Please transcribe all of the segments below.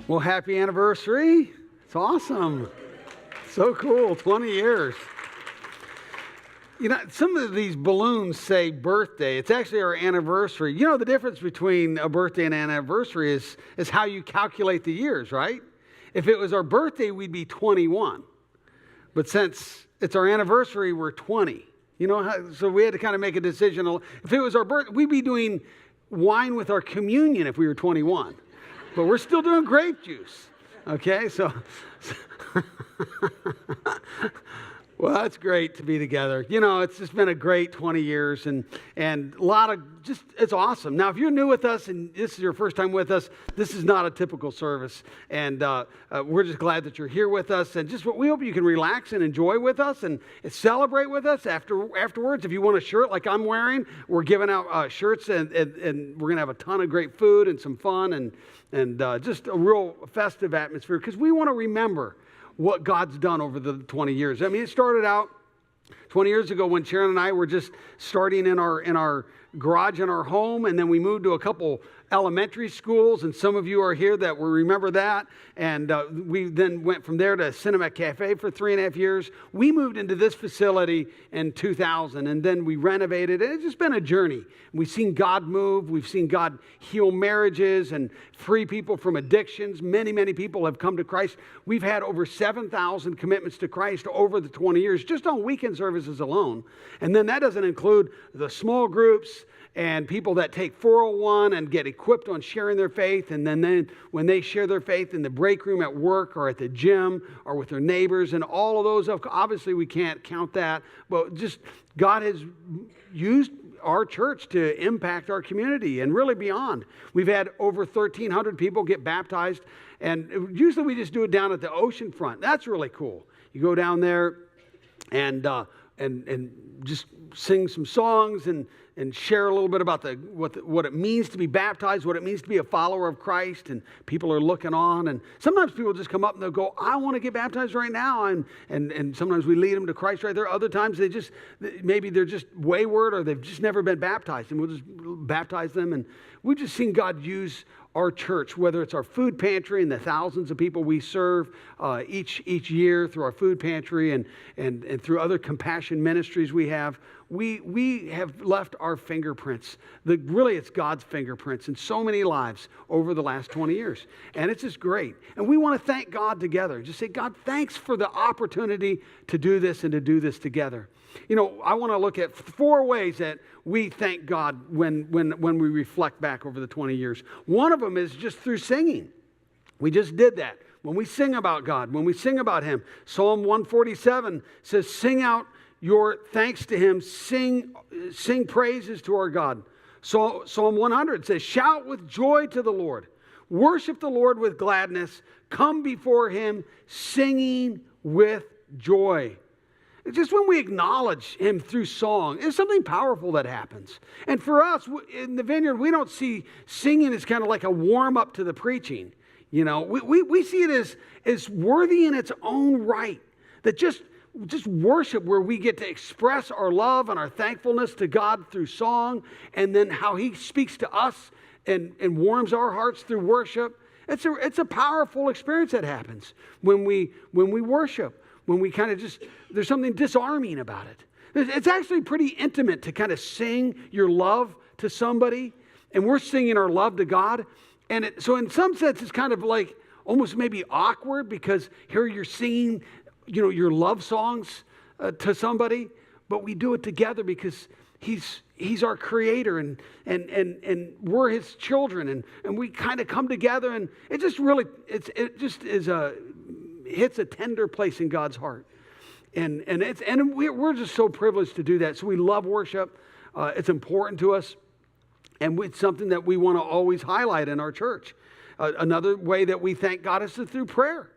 Well, happy anniversary. It's awesome. So cool, 20 years. You know, some of these balloons say birthday. It's actually our anniversary. You know, the difference between a birthday and an anniversary is how you calculate the years, right? If it was our birthday, we'd be 21. But since it's our anniversary, we're 20. You know, so we had to kind of make a decision. If it was our birthday, we'd be doing wine with our communion if we were 21. But we're still doing grape juice. Okay, so well, it's great to be together. You know, it's just been a great 20 years and a lot of it's awesome. Now, if you're new with us and this is your first time with us, this is not a typical service. And we're just glad that you're here with us. And we hope you can relax and enjoy with us and celebrate with us afterwards. If you want a shirt like I'm wearing, we're giving out shirts and we're going to have a ton of great food and some fun and just a real festive atmosphere because we want to remember what God's done over the 20 years. I mean, it started out 20 years ago when Sharon and I were just starting in our garage in our home, and then we moved to a couple elementary schools, and some of you are here that will remember that. And we then went from there to Cinema Cafe for 3.5 years. We moved into this facility in 2000, and then we renovated it. It's just been a journey. We've seen God move. We've seen God heal marriages and free people from addictions. Many, many people have come to Christ. We've had over 7,000 commitments to Christ over the 20 years, just on weekend services alone. And then that doesn't include the small groups and people that take 401 and get equipped on sharing their faith. And then when they share their faith in the break room at work or at the gym or with their neighbors and all of those, obviously we can't count that. But just God has used our church to impact our community and really beyond. We've had over 1,300 people get baptized. And usually we just do it down at the ocean front. That's really cool. You go down there and just sing some songs and share a little bit about what it means to be baptized, what it means to be a follower of Christ, and people are looking on. And sometimes people just come up and they'll go, I want to get baptized right now. And sometimes we lead them to Christ right there. Other times maybe they're just wayward or they've just never been baptized, and we'll just baptize them. And we've just seen God use our church, whether it's our food pantry and the thousands of people we serve each year through our food pantry and through other compassion ministries we have have left our fingerprints. Really, it's God's fingerprints in so many lives over the last 20 years. And it's just great. And we want to thank God together. Just say, God, thanks for the opportunity to do this and to do this together. You know, I want to look at 4 ways that we thank God when we reflect back over the 20 years. One of them is just through singing. We just did that. When we sing about God, when we sing about Him. Psalm 147 says, sing out your thanks to Him, sing praises to our God. So, Psalm 100 says, shout with joy to the Lord. Worship the Lord with gladness. Come before Him singing with joy. Just when we acknowledge Him through song, there's something powerful that happens. And for us, in the Vineyard, we don't see singing as kind of like a warm-up to the preaching. You know, we see it as worthy in its own right. That just worship where we get to express our love and our thankfulness to God through song, and then how He speaks to us and warms our hearts through worship. It's a powerful experience that happens when we worship. When we kind of there's something disarming about it. It's actually pretty intimate to kind of sing your love to somebody, and we're singing our love to God. And so in some sense, it's kind of like almost maybe awkward because here you're singing, your love songs to somebody, but we do it together because He's our creator and we're His children and we kind of come together, and it just really hits a tender place in God's heart, and we're just so privileged to do that. So we love worship. It's important to us, and it's something that we want to always highlight in our church. Another way that we thank God is through prayer.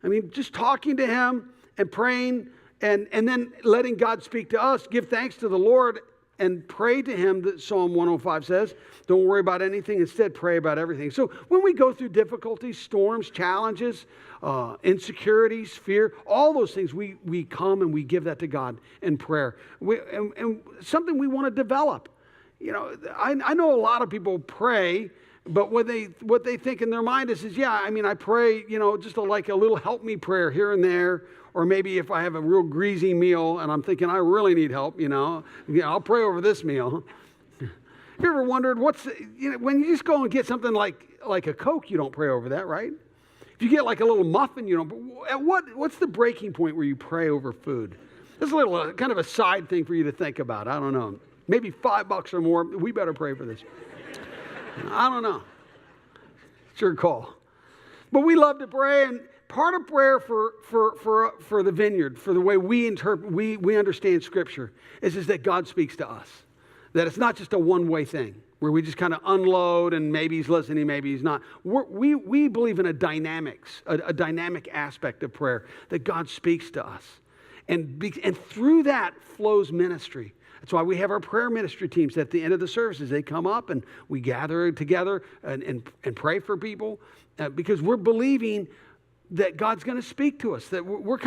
I mean, just talking to Him and praying, and then letting God speak to us. Give thanks to the Lord and pray to Him, that Psalm 105 says. Don't worry about anything. Instead, pray about everything. So when we go through difficulties, storms, challenges, insecurities, fear, all those things, we come and we give that to God in prayer. And something we want to develop. You know, I know a lot of people pray But what they think in their mind is yeah, I mean, I pray, just like a little help me prayer here and there. Or maybe if I have a real greasy meal and I'm thinking I really need help, I'll pray over this meal. Have you ever wondered when you just go and get something like a Coke, you don't pray over that, right? If you get like a little muffin, what's the breaking point where you pray over food? This is a little kind of a side thing for you to think about. I don't know. Maybe $5 or more. We better pray for this. I don't know. It's your call. But we love to pray, and part of prayer for the Vineyard, for the way we interpret, we understand Scripture, is that God speaks to us. That it's not just a one-way thing where we just kind of unload and maybe he's listening, maybe he's not. We believe in a dynamic aspect of prayer, that God speaks to us. And through that flows ministry. That's why we have our prayer ministry teams at the end of the services. They come up and we gather together and pray for people because we're believing that God's going to speak to us. That we're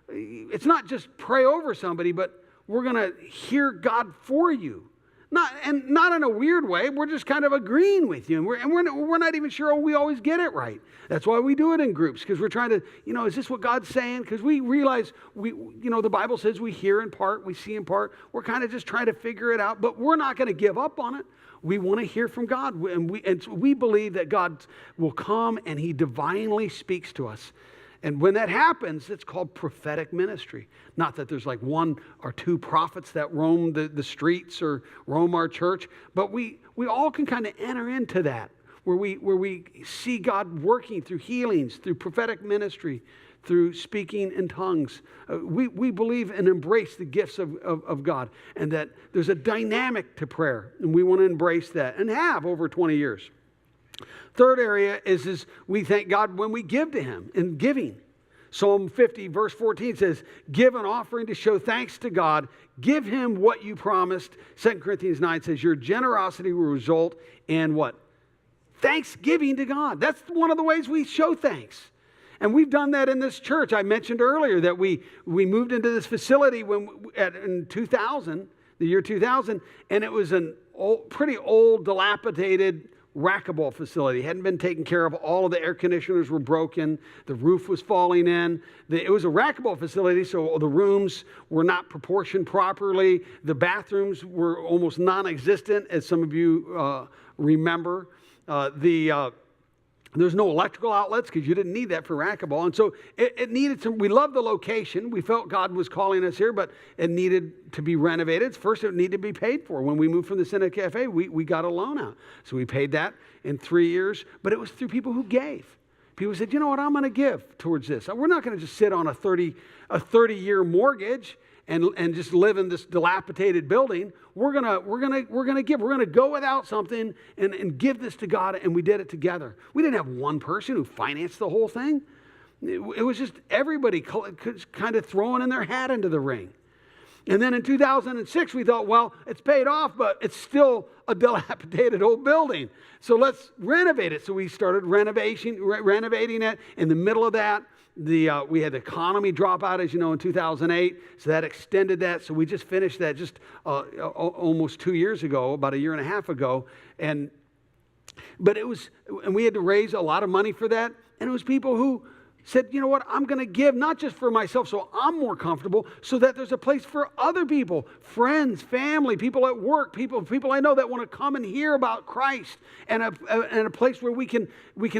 it's not just pray over somebody, but we're going to hear God for you. Not in a weird way. We're just kind of agreeing with you. And we're not even sure we always get it right. That's why we do it in groups, because we're trying to, is this what God's saying? Because we realize, the Bible says we hear in part, we see in part. We're kind of just trying to figure it out, but we're not going to give up on it. We want to hear from God. And we believe that God will come and he divinely speaks to us. And when that happens, it's called prophetic ministry. Not that there's like one or two prophets that roam the streets or roam our church, but we all can kind of enter into that, where we see God working through healings, through prophetic ministry, through speaking in tongues. We believe and embrace the gifts of God, and that there's a dynamic to prayer, and we want to embrace that, and have over 20 years. Third area is we thank God when we give to him in giving. Psalm 50 verse 14 says, give an offering to show thanks to God. Give him what you promised. 2 Corinthians 9 says, your generosity will result in what? Thanksgiving to God. That's one of the ways we show thanks. And we've done that in this church. I mentioned earlier that we moved into this facility in 2000, the year 2000, and it was pretty old, dilapidated racquetball facility. It hadn't been taken care of. All of the air conditioners were broken. The roof was falling in. It was a racquetball facility, so the rooms were not proportioned properly. The bathrooms were almost non-existent, as some of you remember. There's no electrical outlets because you didn't need that for racquetball. And so it needed some, we loved the location. We felt God was calling us here, but it needed to be renovated. First, it needed to be paid for. When we moved from the Senate Cafe, we got a loan out. So we paid that in 3 years, but it was through people who gave. People said, you know what, I'm going to give towards this. We're not going to just sit on a 30-year mortgage and just live in this dilapidated building. We're gonna give. We're gonna go without something and give this to God. And we did it together. We didn't have one person who financed the whole thing. It was just everybody kind of throwing in their hat into the ring. And then in 2006, we thought, well, it's paid off, but it's still a dilapidated old building. So let's renovate it. So we started renovating it. In the middle of that, we had the economy drop out, as you know, in 2008. So that extended that. So we just finished that just almost 2 years ago, about a year and a half ago. And we had to raise a lot of money for that. And it was people who said, you know what, I'm going to give not just for myself so I'm more comfortable, so that there's a place for other people, friends, family, people at work, people I know that want to come and hear about Christ, and a place where we can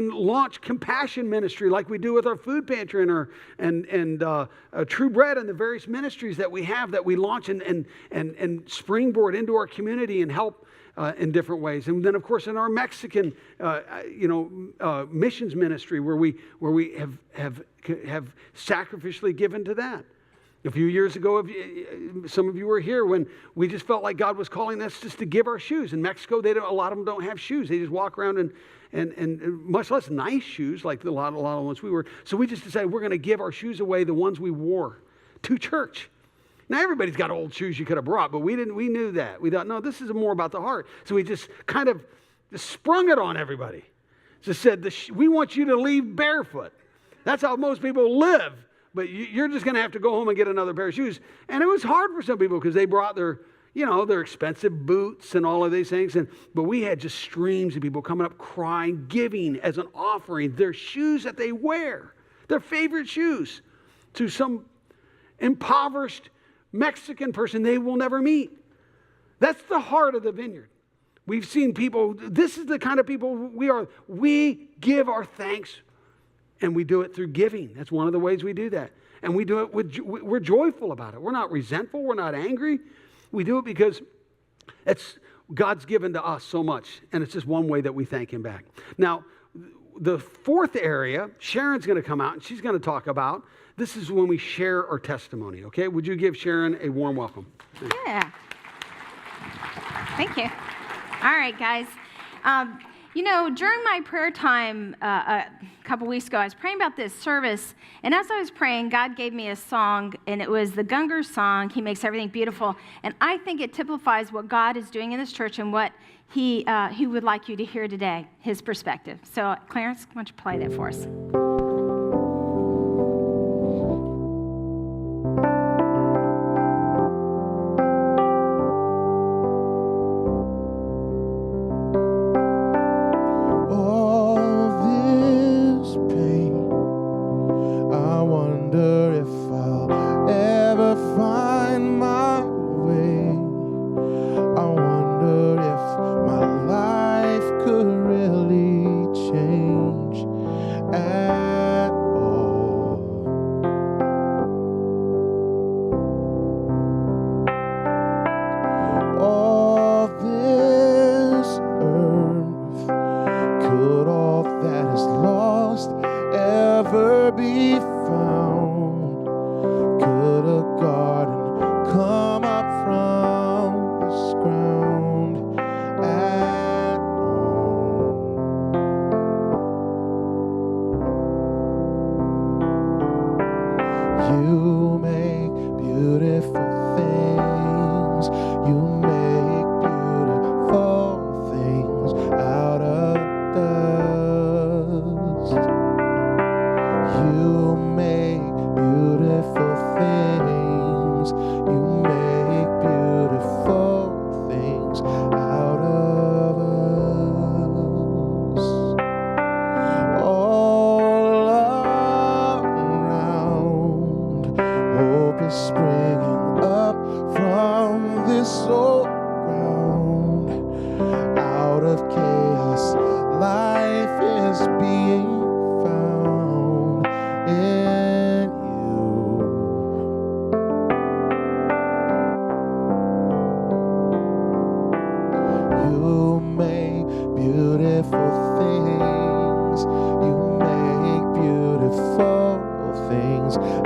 launch compassion ministry like we do with our food pantry and True Bread and the various ministries that we have that we launch and springboard into our community and help in different ways. And then, of course, in our Mexican, missions ministry, where we have sacrificially given to that. A few years ago, some of you were here when we just felt like God was calling us just to give our shoes. In Mexico, a lot of them don't have shoes. They just walk around and much less nice shoes like a lot of the ones we were. So we just decided we're going to give our shoes away, the ones we wore, to church. Now, everybody's got old shoes you could have brought, but we knew that. We thought, no, this is more about the heart. So we just kind of sprung it on everybody. Just said, we want you to leave barefoot. That's how most people live. But you're just going to have to go home and get another pair of shoes. And it was hard for some people because they brought their their expensive boots and all of these things. But we had just streams of people coming up crying, giving as an offering their shoes that they wear, their favorite shoes, to some impoverished Mexican person they will never meet. That's the heart of the Vineyard. We've seen people, this is the kind of people we are. We give our thanks, and we do it through giving. That's one of the ways we do that. And we do it we're joyful about it. We're not resentful. We're not angry. We do it because God's given to us so much, and it's just one way that we thank him back. Now, the fourth area, Sharon's going to come out, and she's going to talk about, this is when we share our testimony, okay? Would you give Sharon a warm welcome? Yeah. Thank you. All right, guys. During my prayer time a couple weeks ago, I was praying about this service, and as I was praying, God gave me a song, and it was the Gungor song, He Makes Everything Beautiful, and I think it typifies what God is doing in this church and what He would like you to hear today, His perspective. So, Clarence, why don't you play that for us?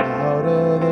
Out of the